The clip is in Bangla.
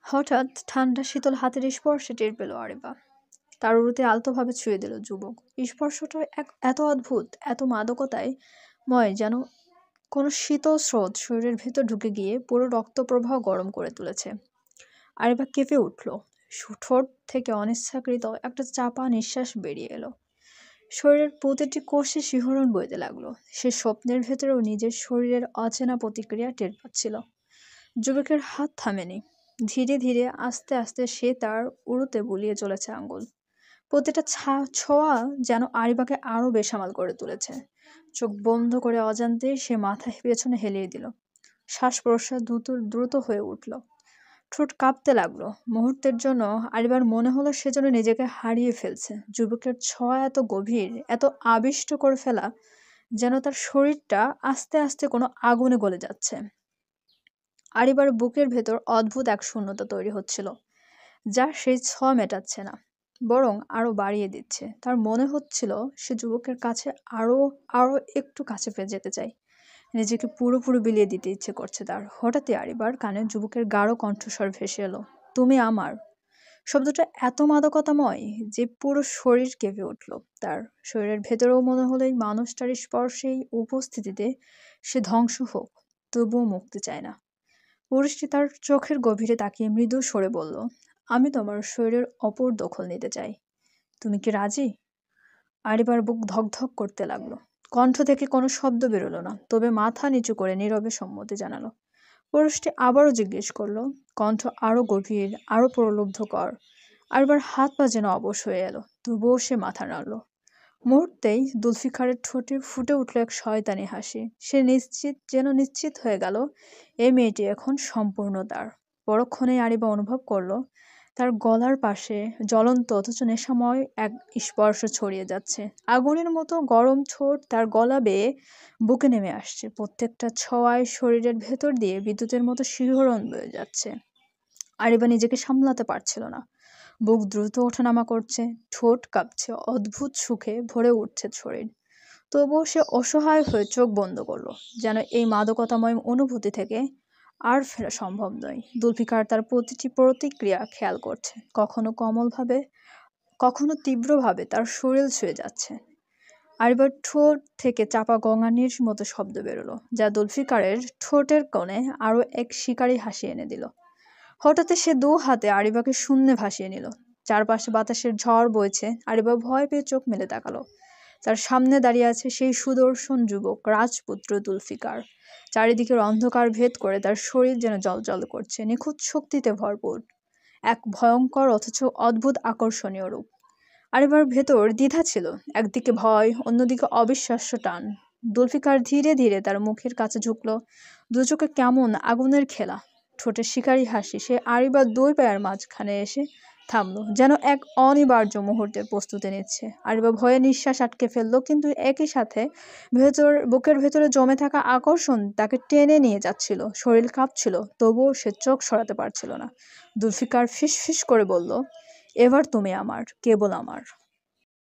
হঠাৎ ঠান্ডা শীতল হাতের স্পর্শে টের পেল আরিবা। তার উরুতে আলতোভাবে ছুঁয়ে দিল যুবক। স্পর্শটা এত অদ্ভুত, এত মাদকতায় ময়, যেন কোনো শীতল স্রোত শরীরের ভেতর ঢুকে গিয়ে পুরো রক্তপ্রবাহ গরম করে তুলেছে। আরিবা কেঁপে উঠল। ঠোঁট থেকে অনিচ্ছাকৃত একটা চাপা নিঃশ্বাস বেরিয়ে এলো। শরীরের প্রতিটি কোষে শিহরণ বইতে লাগলো। সে স্বপ্নের ভেতরেও নিজের শরীরের অচেনা প্রতিক্রিয়া টের পাচ্ছিল। যুবকের হাত থামেনি। ধীরে ধীরে আস্তে আস্তে সে তার উরুতে বুলিয়ে চলেছে আঙ্গুল। প্রতিটা ছোঁয়া যেন আরিবাকে আরো বেসামাল করে তুলেছে। চোখ বন্ধ করে অজান্তেই সে মাথা পেছনে হেলিয়ে দিল। শ্বাস প্রশ্বাস দ্রুত দ্রুত হয়ে উঠল। ঠোঁট কাঁপতে লাগলো। মুহূর্তের জন্য আরিবার মনে হলো সে যেন নিজেকে হারিয়ে ফেলছে। যুবকের ছোঁয়া এত গভীর, এত আবিষ্ট করে ফেলা, যেন তার শরীরটা আস্তে আস্তে কোনো আগুনে গলে যাচ্ছে। আরিবার বুকের ভেতর অদ্ভুত এক শূন্যতা তৈরি হচ্ছিল, যা সেই ছোঁয়া মেটাচ্ছে না, বরং আরো বাড়িয়ে দিচ্ছে। তার মনে হচ্ছিল সে যুবকের কাছে আরো আরো একটু কাছে পেয়ে যেতে চায়। নিজেকে পুরোপুরি বিলিয়ে দিতে ইচ্ছে করছে তার। হঠাৎই আরিবার কানে যুবকের গাঢ় কণ্ঠস্বর ভেসে এলো, তুমি আমার। শব্দটা এত মাদকতাময় যে পুরো শরীর কেঁপে উঠল। তার শরীরের ভেতরেও মনে হলো এই মানুষটার স্পর্শেই উপস্থিতিতে সে ধ্বংস হোক, তবুও মুক্তি চায় না। পুরুষটি তার চোখের গভীরে তাকিয়ে মৃদু স্বরে বলল, আমি তোমার শরীরের অপর দখল নিতে চাই। তুমি কি রাজি? আরিবার বুক ধকধক করতে লাগলো। কণ্ঠ থেকে কোনো শব্দ বেরোলো না, তবে মাথা নিচু করে নীরবে সম্মতি জানালো। পুরুষটি আবারও জিজ্ঞেস করলো, কণ্ঠ আরো গভীর, আরো প্রলুব্ধকর। আরিবার হাত পা যেন অবশ হয়ে এলো, তবুও সে মাথা নাড়ল। মুহূর্তেই জুলফিকারের ঠোঁটে ফুটে উঠল এক শয়তানি হাসি। সে নিশ্চিত হয়ে গেল এই মেয়েটি এখন সম্পূর্ণ তার। পরক্ষণেই আরিবা অনুভব করলো তার গলার পাশে জ্বলন্ত অথচ নেশাময় এক স্পর্শ ছড়িয়ে যাচ্ছে। আগুনের মতো গরম ঠোঁট তার গলা বেয়ে বুকে নেমে আসছে। প্রত্যেকটা ছোঁয়ায় শরীরের ভেতর দিয়ে বিদ্যুতের মতো শিহরণ বয়ে যাচ্ছে। আরিবা নিজেকে সামলাতে পারছিল না। বুক দ্রুত ওঠানামা করছে, ঠোঁট কাঁপছে, অদ্ভুত সুখে ভরে উঠছে শরীর। তবুও সে অসহায় হয়ে চোখ বন্ধ করলো, যেন এই মাদকতাময় অনুভূতি থেকে আর ফেরা সম্ভব নয়। জুলফিকার তার প্রতিটি প্রতিক্রিয়া খেয়াল করছে, কখনো কোমলভাবে, কখনো তীব্রভাবে তার শরীর ছুঁয়ে যাচ্ছে। আরিবার ঠোঁট থেকে চাপা গঙানির মতো শব্দ বেরোলো, যা জুলফিকারের ঠোঁটের কোণে আরো এক শিকারী হাসি এনে দিল। হঠাৎ সে দু হাতে আরিবাকে শূন্যে ভাসিয়ে নিল। চারপাশে বাতাসের ঝড় বইছে। আরিবা ভয় পেয়ে চোখ মেলে তাকালো। তার সামনে দাঁড়িয়ে আছে সেই সুদর্শন যুবক, রাজপুত্র জুলফিকার। চারিদিকের অন্ধকার ভেদ করে তার শরীর যেন জ্বলজ্বল করছে, নিখুঁত শক্তিতে ভরপুর। এক ভয়ঙ্কর অথচ অদ্ভুত আকর্ষণীয় রূপ। আরিবার ভেতর দ্বিধা ছিল, একদিকে ভয়, অন্যদিকে অবিশ্বাস্য টান। জুলফিকার ধীরে ধীরে তার মুখের কাছে ঝুঁকলো। দু চোখে কেমন আগুনের খেলা, ঠোঁটে শিকারী হাসি। সে আরিবার দুই পায়ের মাঝখানে এসে থামলো, যেন এক অনিবার্য মুহূর্তের প্রস্তুতি নিচ্ছে। আরিবা ভয়ে নিঃশ্বাস আটকে ফেললো, কিন্তু একই সাথে বুকের ভেতরে জমে থাকা আকর্ষণ তাকে টেনে নিয়ে যাচ্ছিল। শরীর কাঁপছিল, তবুও সে চোখ সরাতে পারছিল না। জুলফিকার ফিস ফিস করে বলল, এবার তুমি আমার, কেবল আমার।